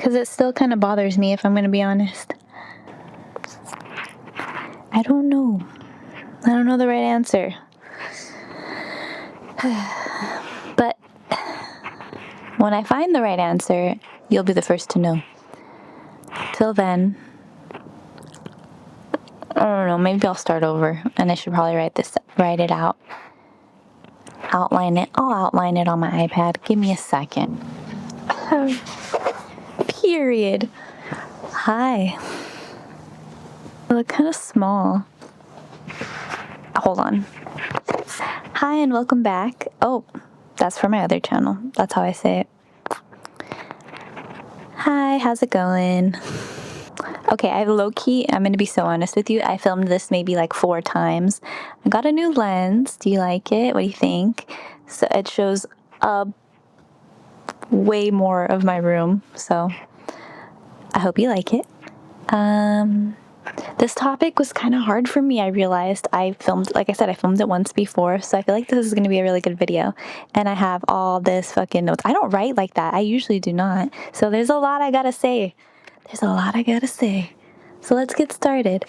because it still kind of bothers me, if I'm going to be honest. I don't know the right answer. But when I find the right answer, you'll be the first to know. Till then, I don't know, maybe I'll start over, and I should probably write it out. Outline it. I'll outline it on my iPad. Give me a second. Period. Hi. I look kind of small. Hold on. Hi and welcome back. Oh, that's for my other channel. That's how I say it. Hi, how's it going? Okay, I'm going to be so honest with you. I filmed this maybe like 4 times. I got a new lens. Do you like it? What do you think? So it shows way more of my room. So I hope you like it. This topic was kind of hard for me. I realized I filmed it once before. So I feel like this is going to be a really good video. And I have all this fucking notes. I don't write like that. I usually do not. So there's a lot I gotta say. So let's get started.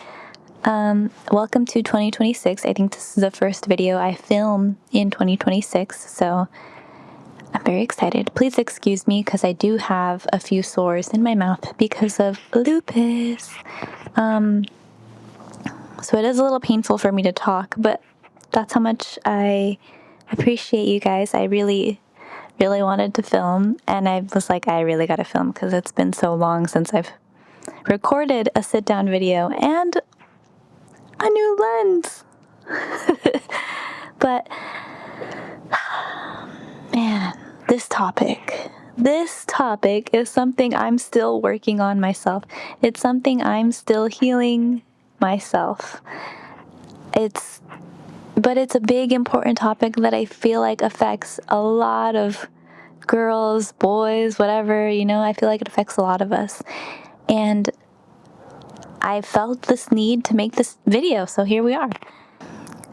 Welcome to 2026. I think this is the first video I film in 2026, so I'm very excited. Please excuse me because I do have a few sores in my mouth because of lupus. So it is a little painful for me to talk, but that's how much I appreciate you guys. I really wanted to film, and I was like, I really gotta film because it's been so long since I've recorded a sit-down video and a new lens. But man, this topic is something I'm still working on myself. It's something I'm still healing myself. But it's a big, important topic that I feel like affects a lot of girls, boys, whatever, I feel like it affects a lot of us. And I felt this need to make this video, so here we are.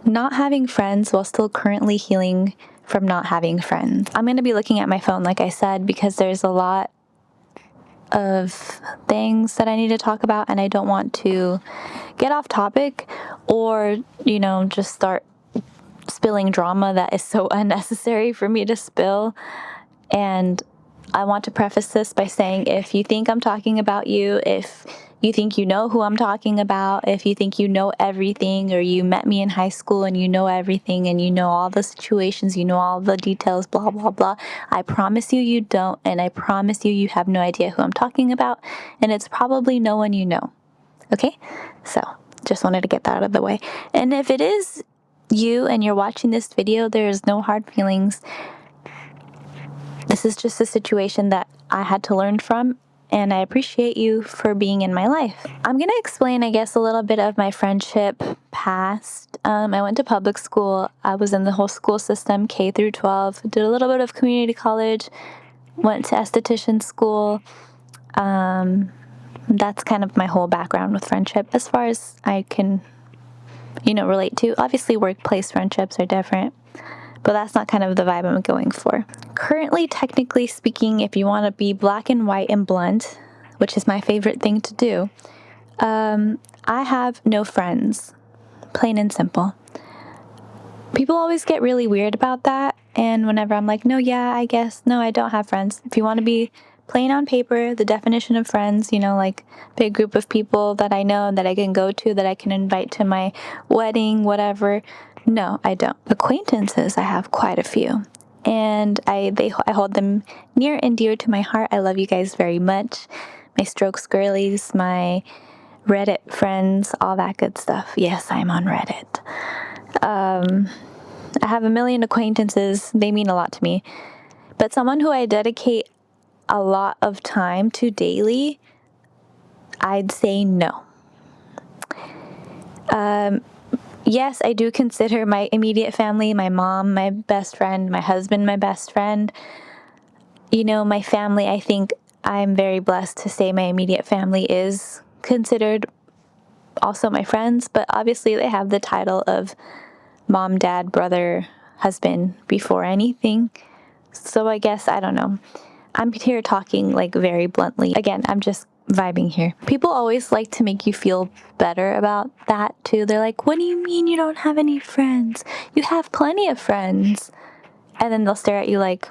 Not having friends while still currently healing from not having friends. I'm going to be looking at my phone, like I said, because there's a lot of things that I need to talk about, and I don't want to get off topic or, just start spilling drama that is so unnecessary for me to spill. And I want to preface this by saying, if you think I'm talking about you, if you think you know who I'm talking about, if you think you know everything, or you met me in high school and you know everything and you know all the situations, you know all the details, blah, blah, blah, I promise you don't, and I promise you have no idea who I'm talking about, and it's probably no one you know. Okay? So, just wanted to get that out of the way. And if it is you and you're watching this video, there's no hard feelings. This is just a situation that I had to learn from, and I appreciate you for being in my life. I'm going to explain, I guess, a little bit of my friendship past. I went to public school. I was in the whole school system, K through 12. Did a little bit of community college. Went to esthetician school. That's kind of my whole background with friendship, as far as I can, relate to. Obviously, workplace friendships are different, but that's not kind of the vibe I'm going for. Currently, technically speaking, if you want to be black and white and blunt, which is my favorite thing to do, I have no friends, plain and simple. People always get really weird about that, and whenever I'm like, no, I don't have friends. If you want to be plain on paper, the definition of friends, like big group of people that I know, that I can go to, that I can invite to my wedding, whatever. No, I don't. Acquaintances, I have quite a few, and I hold them near and dear to my heart. I love you guys very much. My Strokes girlies, my Reddit friends, all that good stuff. Yes, I'm on Reddit. I have a million acquaintances. They mean a lot to me. But someone who I dedicate a lot of time to daily, I'd say no. Yes, I do consider my immediate family, my mom, my best friend, my husband, my best friend. My family, I think I'm very blessed to say my immediate family is considered also my friends, but obviously they have the title of mom, dad, brother, husband before anything. So I guess, I don't know. I'm here talking like very bluntly. Again, I'm just vibing here. People always like to make you feel better about that too. They're like, what do you mean you don't have any friends? You have plenty of friends. And then they'll stare at you like,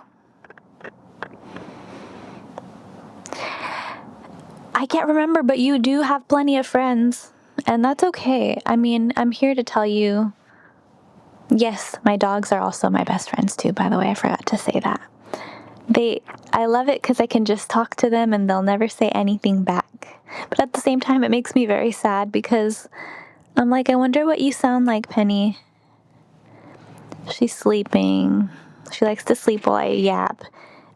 I can't remember, but you do have plenty of friends. And that's okay. I mean, I'm here to tell you, yes, my dogs are also my best friends too, by the way. I forgot to say that. I love it because I can just talk to them and they'll never say anything back. But at the same time, it makes me very sad because I'm like, I wonder what you sound like, Penny. She's sleeping. She likes to sleep while I yap.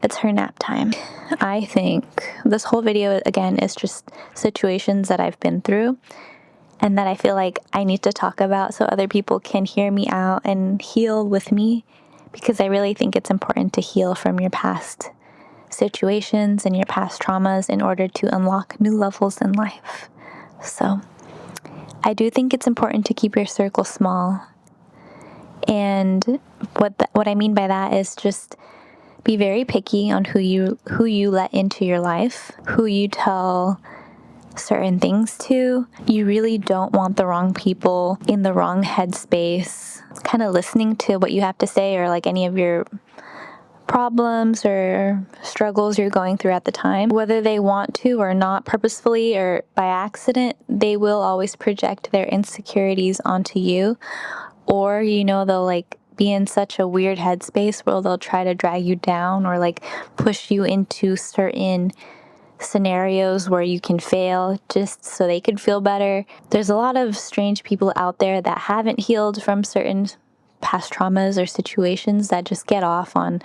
It's her nap time. I think this whole video, again, is just situations that I've been through and that I feel like I need to talk about so other people can hear me out and heal with me, because I really think it's important to heal from your past situations and your past traumas in order to unlock new levels in life. So I do think it's important to keep your circle small. And what I mean by that is just be very picky on who you let into your life, who you tell certain things to. You really don't want the wrong people in the wrong headspace, kind of listening to what you have to say or like any of your problems or struggles you're going through at the time. Whether they want to or not, purposefully or by accident, they will always project their insecurities onto you. Or, they'll like be in such a weird headspace where they'll try to drag you down or like push you into certain scenarios where you can fail just so they could feel better. There's a lot of strange people out there that haven't healed from certain past traumas or situations that just get off on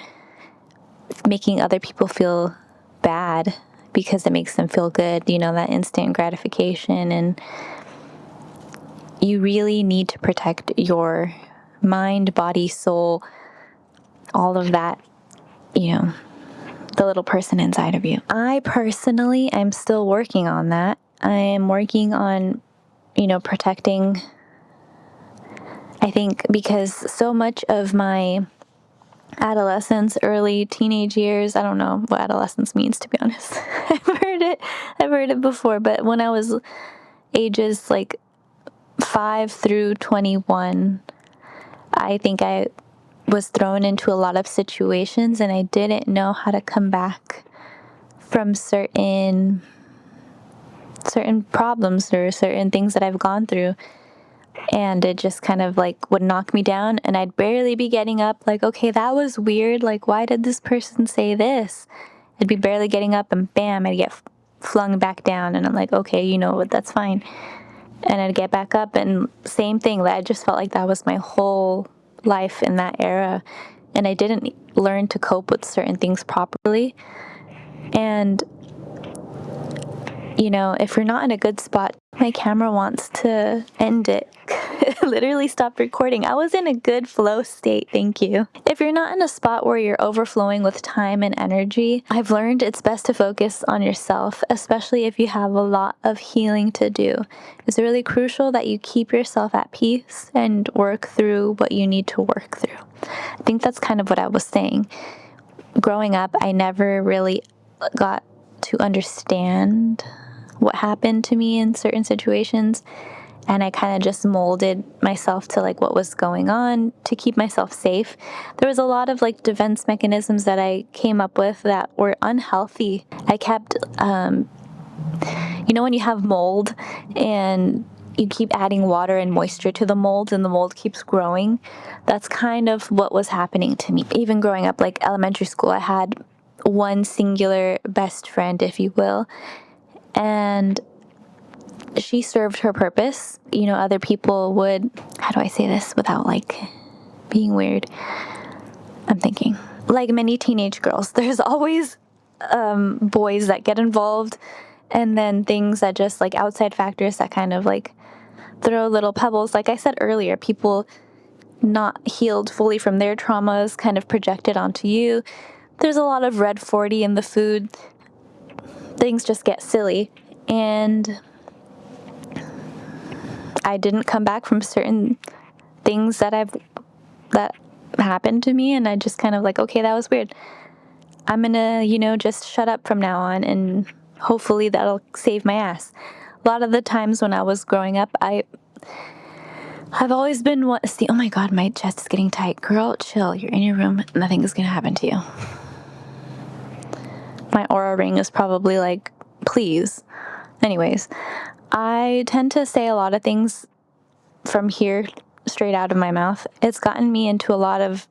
making other people feel bad because it makes them feel good, that instant gratification. And you really need to protect your mind, body, soul, all of that, the little person inside of you. I personally, I'm still working on that. I am working on, protecting, I think, because so much of my adolescence, early teenage years, I don't know what adolescence means, to be honest. I've heard it before, but when I was ages like 5 through 21, I think I was thrown into a lot of situations and I didn't know how to come back from certain problems or certain things that I've gone through. And it just kind of like would knock me down and I'd barely be getting up like, okay, that was weird. Like, why did this person say this? I'd be barely getting up and bam, I'd get flung back down. And I'm like, okay, you know what, that's fine. And I'd get back up and same thing. I just felt like that was my whole life in that era. And I didn't learn to cope with certain things properly. And, if you're not in a good spot, my camera wants to end it. Literally stop recording. I was in a good flow state, thank you. If you're not in a spot where you're overflowing with time and energy, I've learned it's best to focus on yourself, especially if you have a lot of healing to do. It's really crucial that you keep yourself at peace and work through what you need to work through. I think that's kind of what I was saying. Growing up, I never really got to understand what happened to me in certain situations. And I kind of just molded myself to like what was going on to keep myself safe. There was a lot of like defense mechanisms that I came up with that were unhealthy. I kept, when you have mold and you keep adding water and moisture to the mold and the mold keeps growing, that's kind of what was happening to me. Even growing up, like elementary school, I had one singular best friend, if you will. And she served her purpose. Other people would, how do I say this without like being weird? I'm thinking, like many teenage girls, there's always boys that get involved and then things that just like outside factors that kind of like throw little pebbles. Like I said earlier, people not healed fully from their traumas kind of projected onto you. There's a lot of red 40 in the food. Things just get silly. And I didn't come back from certain things that happened to me, and I just kind of like, okay, that was weird. I'm gonna, just shut up from now on, and hopefully that'll save my ass. A lot of the times when I was growing up, I've always been oh my God, my chest is getting tight. Girl, chill. You're in your room. Nothing is gonna happen to you. My Aura ring is probably like, please. Anyways, I tend to say a lot of things from here straight out of my mouth. It's gotten me into a lot of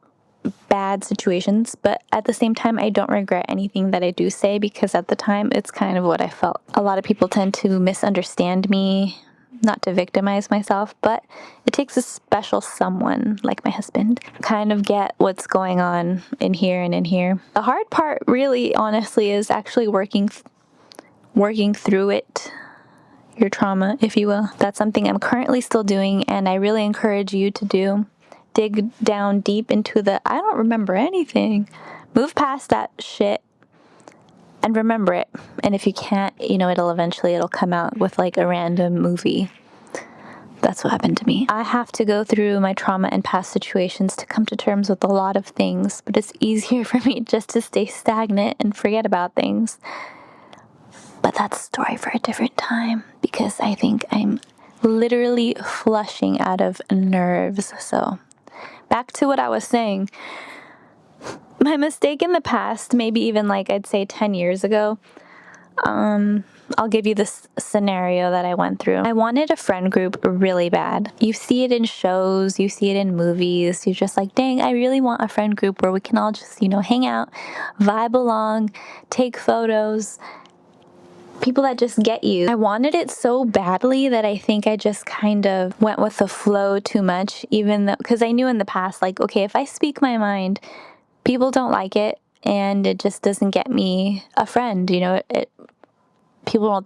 bad situations, but at the same time, I don't regret anything that I do say, because at the time, it's kind of what I felt. A lot of people tend to misunderstand me, not to victimize myself, but it takes a special someone like my husband kind of get what's going on in here and in here. The hard part really, honestly, is actually working through it, your trauma, if you will. That's something I'm currently still doing, and I really encourage you to do. Dig down deep into I don't remember anything. Move past that shit and remember it. And if you can't, it'll come out with like a random movie. That's what happened to me. I have to go through my trauma and past situations to come to terms with a lot of things, but it's easier for me just to stay stagnant and forget about things. But that's a story for a different time, because I think I'm literally flushing out of nerves. So back to what I was saying. My mistake in the past, maybe even like I'd say 10 years ago, I'll give you this scenario that I went through. I wanted a friend group really bad. You see it in shows, you see it in movies. You're just like, dang, I really want a friend group where we can all just, hang out, vibe along, take photos. People that just get you. I wanted it so badly that I think I just kind of went with the flow too much, even though, because I knew in the past, like, okay, if I speak my mind, people don't like it, and it just doesn't get me a friend. People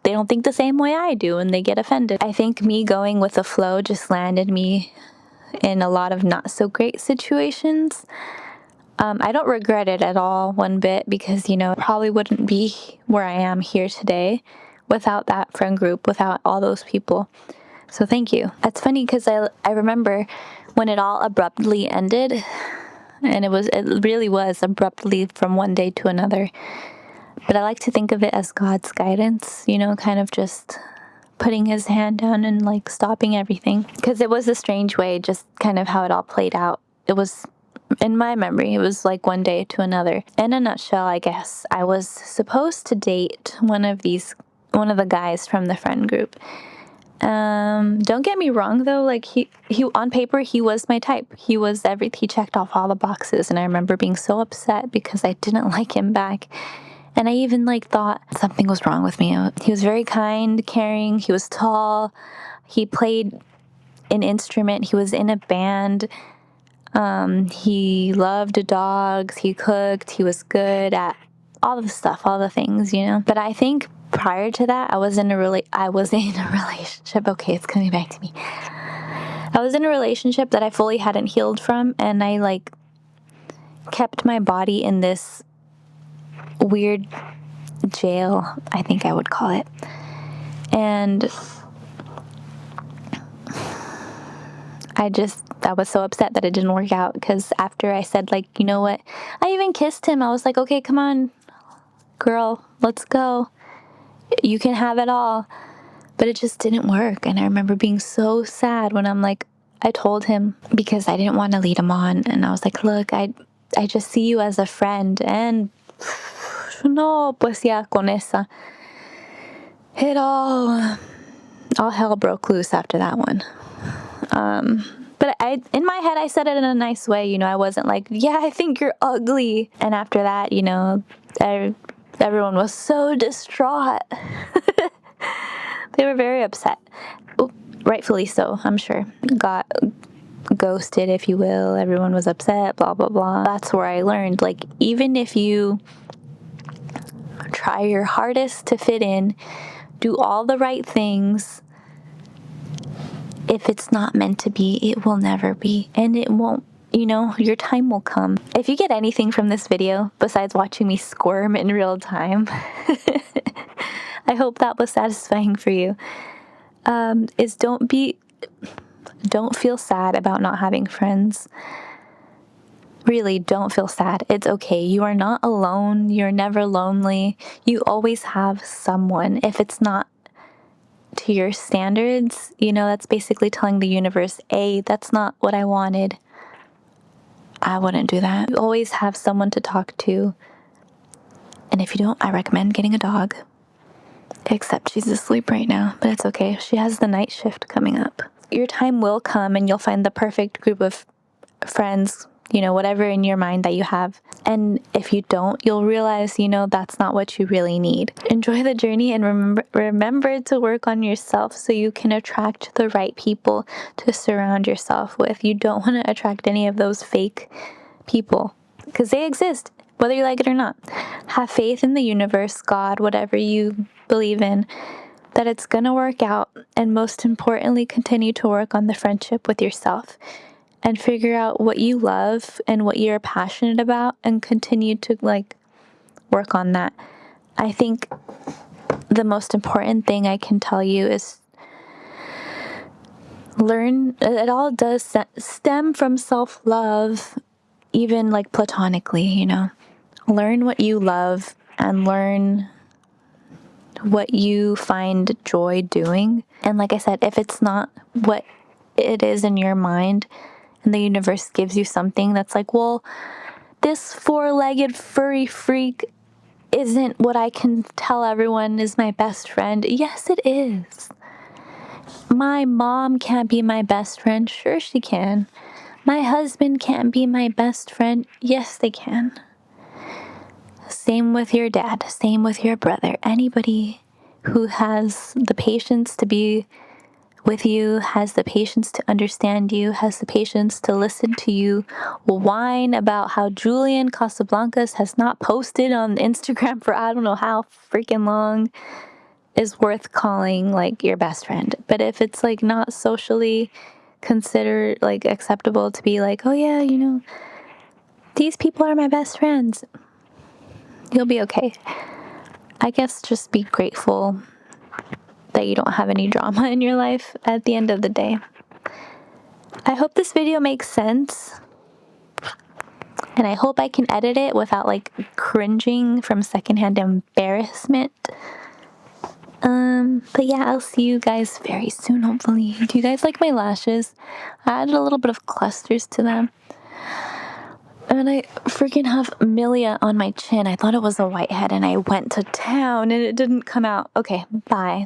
don't think the same way I do, and they get offended. I think me going with the flow just landed me in a lot of not so great situations. I don't regret it at all, one bit, because, probably wouldn't be where I am here today without that friend group, without all those people. So thank you. It's funny because I remember when it all abruptly ended, and it really was abruptly from one day to another. But I like to think of it as God's guidance, kind of just putting his hand down and like stopping everything. Because it was a strange way, just kind of how it all played out. It was, in my memory, it was like one day to another. In a nutshell, I guess, I was supposed to date one of the guys from the friend group. Don't get me wrong though, like he on paper, he was my type. He checked off all the boxes, and I remember being so upset because I didn't like him back. And I even like thought something was wrong with me. He was very kind, caring, he was tall, he played an instrument, he was in a band. He loved dogs, he cooked, he was good at all the stuff, all the things, But I think prior to that, I was in a relationship. Okay, it's coming back to me. I was in a relationship that I fully hadn't healed from, and I like kept my body in this weird jail, I think I would call it. And I was so upset that it didn't work out, because after I said, like, you know what, I even kissed him. I was like, okay, come on, girl, let's go. You can have it all. But it just didn't work. And I remember being so sad when I told him, because I didn't want to lead him on. And I was like, look, I just see you as a friend. And no, pues ya con esa. All hell broke loose after that one. But in my head, I said it in a nice way. I wasn't like, yeah, I think you're ugly. And after that, everyone was so distraught. They were very upset. Rightfully so, I'm sure. Got ghosted, if you will. Everyone was upset, blah, blah, blah. That's where I learned, like, even if you try your hardest to fit in, do all the right things, if it's not meant to be, it will never be. And it won't, your time will come. If you get anything from this video, besides watching me squirm in real time, I hope that was satisfying for you, is don't feel sad about not having friends. really, don't feel sad. It's okay. You are not alone. You're never lonely. You always have someone. If it's not to your standards, that's basically telling the universe, A, that's not what I wanted. I wouldn't do that. You always have someone to talk to. And if you don't, I recommend getting a dog. Except she's asleep right now, but it's okay. She has the night shift coming up. Your time will come and you'll find the perfect group of friends, whatever in your mind that you have. And if you don't, you'll realize, that's not what you really need. Enjoy the journey and remember to work on yourself so you can attract the right people to surround yourself with. You don't want to attract any of those fake people because they exist, whether you like it or not. Have faith in the universe, God, whatever you believe in, that it's going to work out. And most importantly, continue to work on the friendship with yourself and figure out what you love and what you're passionate about and continue to work on that. I think the most important thing I can tell you is learn. It all does stem from self-love, even platonically, Learn what you love and learn what you find joy doing. And like I said, if it's not what it is in your mind and the universe gives you something that's well, this four-legged furry freak isn't what I can tell everyone is my best friend. Yes, it is. My mom can't be my best friend. Sure, she can. My husband can't be my best friend. Yes, they can. Same with your dad. Same with your brother. Anybody who has the patience to be with you, has the patience to understand you, has the patience to listen to you whine about how Julian Casablancas has not posted on Instagram for I don't know how freaking long, is worth calling your best friend. But if it's not socially considered acceptable to be oh yeah, these people are my best friends, you'll be okay. I guess just be grateful that you don't have any drama in your life at the end of the day. I hope this video makes sense. And I hope I can edit it without cringing from secondhand embarrassment. But yeah, I'll see you guys very soon, hopefully. Do you guys like my lashes? I added a little bit of clusters to them. And I freaking have milia on my chin. I thought it was a whitehead and I went to town and it didn't come out. Okay, bye.